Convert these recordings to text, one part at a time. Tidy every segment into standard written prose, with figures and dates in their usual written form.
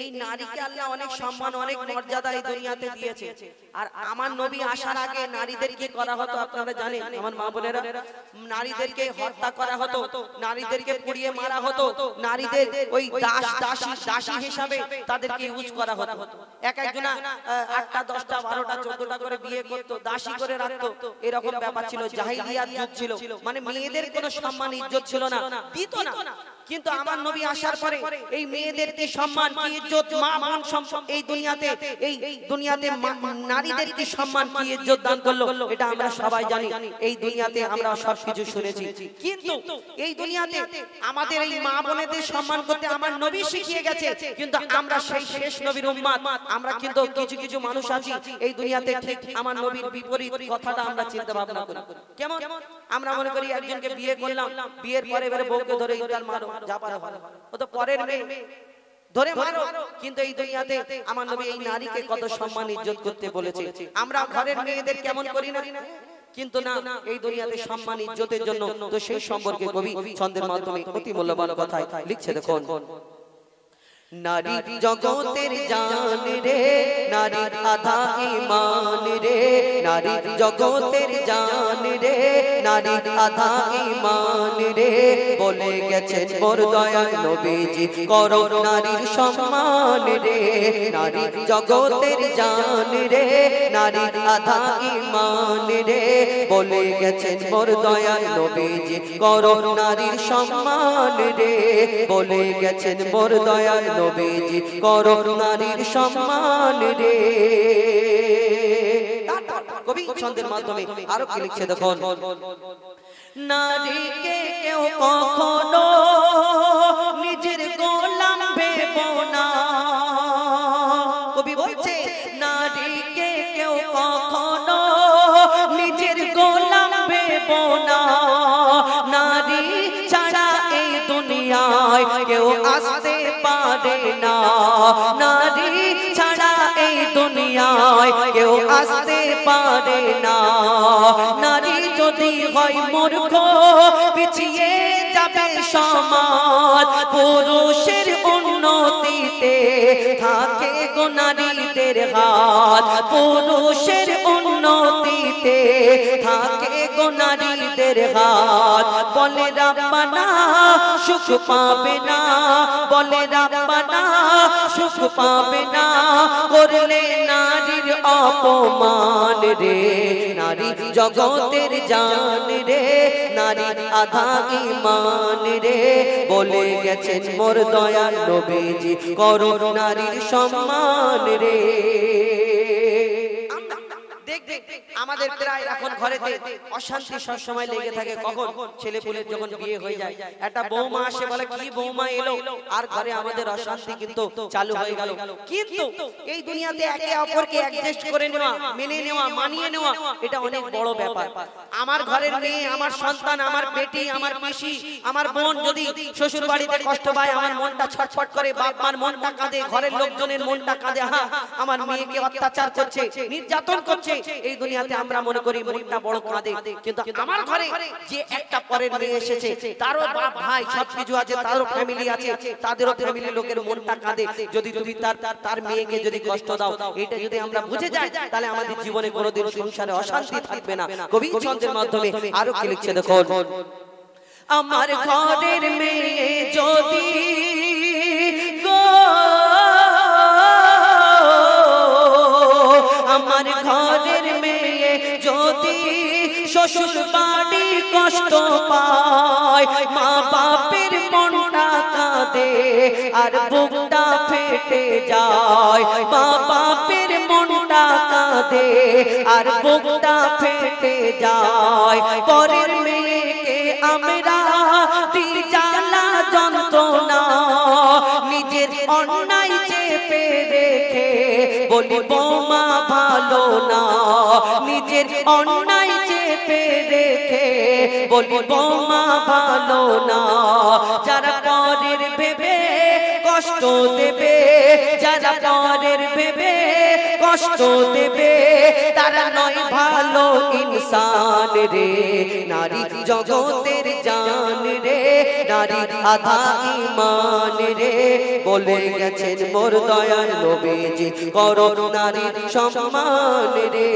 এই নারীকে আল্লাহ অনেক সম্মান অনেক মর্যাদা এই দুনিয়াতে দিয়েছে। আর আমার নবী আসার আগে নারীদের কি করা হতো আপনারা জানেন? আমার মা বোনেরা, নারীদেরকে হত্যা করা হতো, নারীদেরকে পুড়িয়ে মারা হতো, নারীদের ওই দাসী হিসাবে তাদেরকে ইউজ করা হতো। এক একজনা 8টা 10টা 12টা 14টা করে বিয়ে করত, দাসী করে রাখতো। এরকম ব্যাপার ছিল, জাহিলিয়াত যুগ ছিল। মানে মেয়েদের কোনো সম্মান ইজ্জত ছিল না, দিত না। কিন্তু আমার নবী আসার পরে এই মেয়েদের কি সম্মান কি ইজ্জত, মা বোন এই দুনিয়াতে নারীদের কি সম্মান কি ইজ্জত দান করলো, এটা আমরা সবাই জানি। এই দুনিয়াতে আমরা সবকিছু শুনেছি। কিন্তু এই দুনিয়াতে আমাদের এই মা বোনেদের সম্মান করতে আমার নবী শিখিয়ে গেছে। কিন্তু আমরা সেই শেষ নবীর উম্মত, আমরা কিন্তু কিছু কিছু মানুষ আছি এই দুনিয়াতে ঠিক আমার নবীর বিপরীত কথাটা আমরা চিন্তা ভাবনা করি। কেমন? আমরা মনে করি একজনকে বিয়ে করলাম, বিয়ের পরে এবারে বউকে ধরে ইন্টার মারো, যা পারে হয়, ও তো পরের মেয়ে, ধরে মারো। কিন্তু এই দুনিয়াতে আমার নবী এই নারীকে কত সম্মান ইজ্জত করতে বলেছে। আমরা ঘরের মেয়েদের কেমন করি না? কিন্তু না, এই দুনিয়াতে সম্মান ইজ্জতের জন্য। তো সেই সম্পর্কে কবি ছন্দের মাধ্যমে অতি মূল্যবান কথায় লিখছে, দেখুন। নারী জগতের জান রে, নারী আধা ঈমান রে, নারী জগতের জান রে, নারী আধা ঈমান রে, বলে গেছেন মোর দয়াল নবীজি করো নারীর সম্মান রে। নারী জগতের জান রে, নারী আধা ঈমান রে, বলে গেছেন মোর দয়াল নবীজি করো নারীর সম্মান রে, বলে গেছেন মোর দয়াল নবীজি করো নারীর সম্মান রে। কবি ছন্দের মাধ্যমে আরো কি লিখছে, দেখুন। নারীকে কেউ কখনো নিজের গোলাম ভেবো না। কবি বলছে নারীকে কেউ কখনো নিজের গোলাম ভেবো না। নারী ছাড়া এই দুনিয়ায় কেউ আসতে পারে না। নারী ছাড়া এই দুনিয়ায় কেউ আসতে পারে না। নারী যদি হয় মূর্খ পিছিয়ে যাবে সমাজ। পুরুষের উন্নতিতে থাকে গো নারীদের হাত। পুরুষের উন্নতিতে থাকে গো নারীদের হাত। বলে রাব্বানা সুখ পাবে না, বলে রাব্বানা সুখ পাবে না করলে নারীর অপমান রে। নারী জগতের জান রে, নারী আধা ঈমান রে, বলে গেছেন মোর দয়াল নবীজি করো নারীর সম্মান রে। আমাদের প্রায় এখন ঘরেতে অশান্তি সব সময় লেগে থাকে। কখন ছেলে পুলের যখন বিয়ে হয়ে যায়, একটা বৌমা আসে বলে কি বৌমা এলো, আর ঘরে আমাদের অশান্তি কিন্তু চালু হয়ে গেল। কিন্তু এই দুনিয়াতে একে অপরকে অ্যাডজাস্ট করে নেওয়া, মেনে নেওয়া, মানিয়ে নেওয়া, এটা অনেক বড় ব্যাপার। আমার ঘরের মেয়ে, আমার সন্তান, আমার বেটি, আমার পিসি, আমার বোন যদি শ্বশুর বাড়িতে কষ্ট পায়, আমার মনটা ছটফট করে, বাপ মার মনটা কাঁদে, ঘরের লোকজনের মনটা কাঁদে। হ্যাঁ, আমার মেয়েকে অত্যাচার করছে, নির্যাতন করছে, এই দুনিয়াতে আমরা মনে করি মনটা বড় কাঁদে। কিন্তু আমার ঘরে যে একটা পরের মেয়ে এসেছে, তারও বাপ ভাই সবকিছু আছে, তারও ফ্যামিলি আছে, তাদেরও ফ্যামিলি লোকের মনটা কাঁদে। যদি তুমি তার মেয়েকে যদি কষ্ট দাও, এটা যদি আমরা বুঝে যাই, তাহলে আমাদের জীবনে কোনোদিন সংসারে অশান্তি থাকবে না। কবি ছন্দের মাধ্যমে আরো কি লিখছে, দেখুন। আমার ঘরের মেয়ে যদি আমার ঘরের মেয়ে যদি শ্বশুর বাড়ি কষ্ট পায়, মা বাপের মনটা কাঁদে আর বুকটা ফেটে যায়। মা বাপের মনটা কাঁদে আর বুকটা ফেটে যায়। পরের মেয়েকে আমরা দিই জ্বালা যন্ত্রণা, নিজের অন্যায় চেপে রেখে বলি বৌমা ভালো না। নিজের অন্যায় চেপে রেখে বলি বৌমা ভালো না। যারা পরের ভেবে কষ্ট দেবে, যারা পরের ভেবে কষ্ট দেবে তারা নয় ভালো ইনসান রে নারী জগতের জান রে নারী আধা ঈমান রে বলে গেছেন মোর দয়ার নবীজি করো নারীর সম্মান রে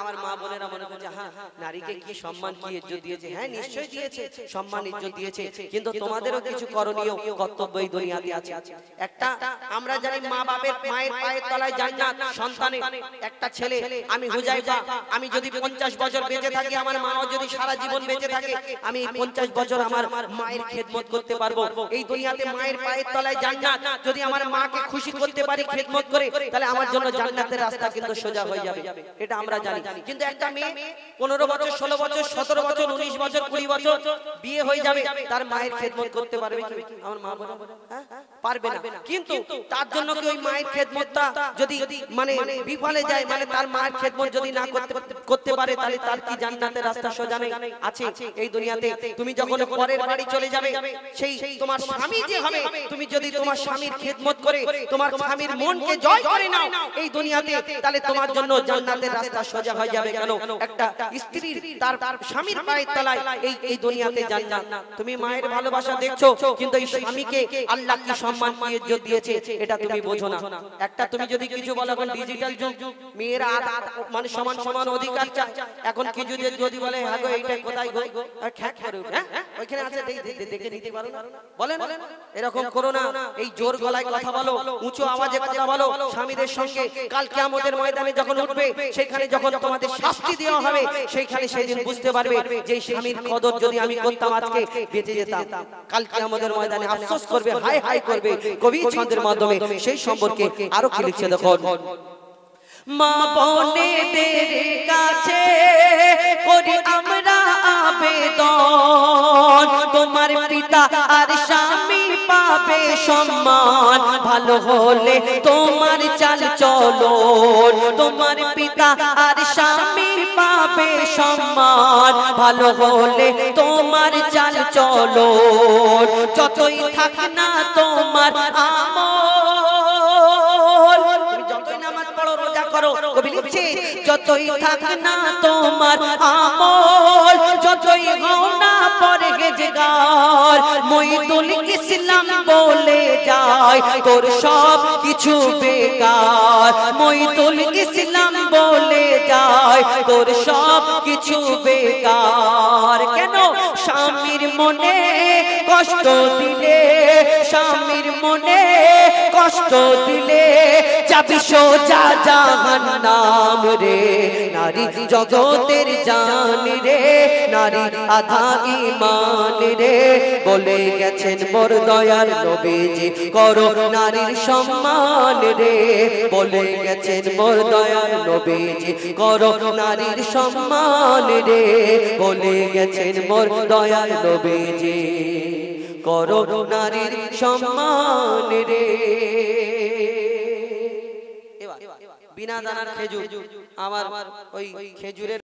আমার মা বোনেরা মনে করছে হ্যাঁ নারীকে কি সম্মান কি ইজ্জত দিয়েছে হ্যাঁ নিশ্চয়ই দিয়েছে সম্মান ইজ্জত দিয়েছে কিন্তু তোমাদেরও কিছু করণীয় কর্তব্য এই দুনিয়াতে আছে একটা আমরা জানি মা বাবার মায়ের পায়ের তলায় জান্নাত সন্তানের একটা ছেলে আমি হুজাইফা আমি যদি 50 বছর বেঁচে থাকি আমার মাও যদি সারা জীবন বেঁচে থাকে আমি 50 বছর আমার মায়ের খেদমত করতে পারবো এই দুনিয়াতে মায়ের পায়ের তলায় জান্নাত যদি আমার মাকে খুশি করতে পারি খেদমত করে তাহলে আমার জন্য জান্নাতের রাস্তা কিন্তু সোজা হয়ে যাবে এটা আমরা জানি কিন্তু একটা মেয়ে 15 বছর 16 বছর 17 বছর 19 বছর 20 বছর বিয়ে হয়ে যাবে তার মায়ের খেদমত করতে পারবে কি আমার মা বলে হ্যাঁ পারবে না কিন্তু তার জন্য কি ওই মায়ের খেদমতটা যদি মানে বিফলে যায় মানে তার মায়ের খেদমত যদি না করতে পারে তাহলে তার কি জান্নাতের রাস্তা সোজা নেই আছে এই দুনিয়াতে তুমি যখন পরের বাড়ি চলে যাবে সেই তোমার স্বামী যে হবে তুমি যদি তোমার স্বামীর খেদমত করে তোমার স্বামীর মনকে জয় করে নাও এই দুনিয়াতে তাহলে তোমার জন্য জান্নাতের রাস্তা সোজা হয়ে যাবে কেন একটা স্ত্রীর তার স্বামীর পায়ের তলায় এই দুনিয়াতে জান্নাত তুমি মায়ের ভালোবাসা দেখছো কিন্তু এই স্বামীকে আল্লাহ কি সম্মান কি ইজ্জত দিয়েছে এটা তুমি বোঝো না একটা তুমি যদি কিছু বলো এখন ডিজিটাল যুগ মেয়েরা মানে সমান সমান অধিকার চায় এখন কি যদি বলে হ্যাঁ গো এইটা কোথায় গো খ্যাক করে উঠে হ্যাঁ ওইখানে আছে দেখে নিতে পারো না বলেন এরকম করো না এই জোর গলায় কথা বলো উঁচু আওয়াজে কথা বলো স্বামীদের সঙ্গে কাল কিয়ামতের ময়দানে যখন উঠবে সেখানে যখন তোমাদের শাস্তি দেওয়া হবে সেইখানে সেদিন বুঝতে পারবে যে স্বামীর কদর যদি আমি করতাম আজকে বেঁচে যেতাম কাল কিয়ামতের ময়দানে আফসোস করবে হায় হায় করবে কবি ছন্দের মাধ্যমে সেই সম্পর্কে আরো কি লিখছে দেখো মা বোনেদের কাছে করি আমরা আবেদন তোমার পিতা আর স্বামী পাবে সম্মান ভালো হলে তোমার চাল চলন তোমার পিতা আর স্বামী পাবে সম্মান ভালো হলে তোমার চাল চলন যতই থাক না তোমার আমল যতই নামাজ পড়ো রোজা করো কবি লিখছে যতই থাক না তোমার আমল যতই হও না পরহেজগার মইদুল ইসলাম বলে যায় তোর সব কিছু বেকার মইদুল ইসলাম বলে যায় তোর সব কিছু বেকার কেন স্বামীর মনে কষ্ট দিলে স্বামীর মনে কষ্ট দিলে যাবি সোজা জাহান্নাম রে নারী জগতের জান রে নারী আধা ঈমান রে বলে গেছেন মোর দয়াল নবীজি করো নারীর সম্মান রে বলে গেছেন মোর দয়াল নবীজি করো নারীর সম্মান রে বলে গেছেন মোর দয়াল নবীজি করো নারীর সম্মান রে বিনা দানার খেজুর আমার ওই খেজুরের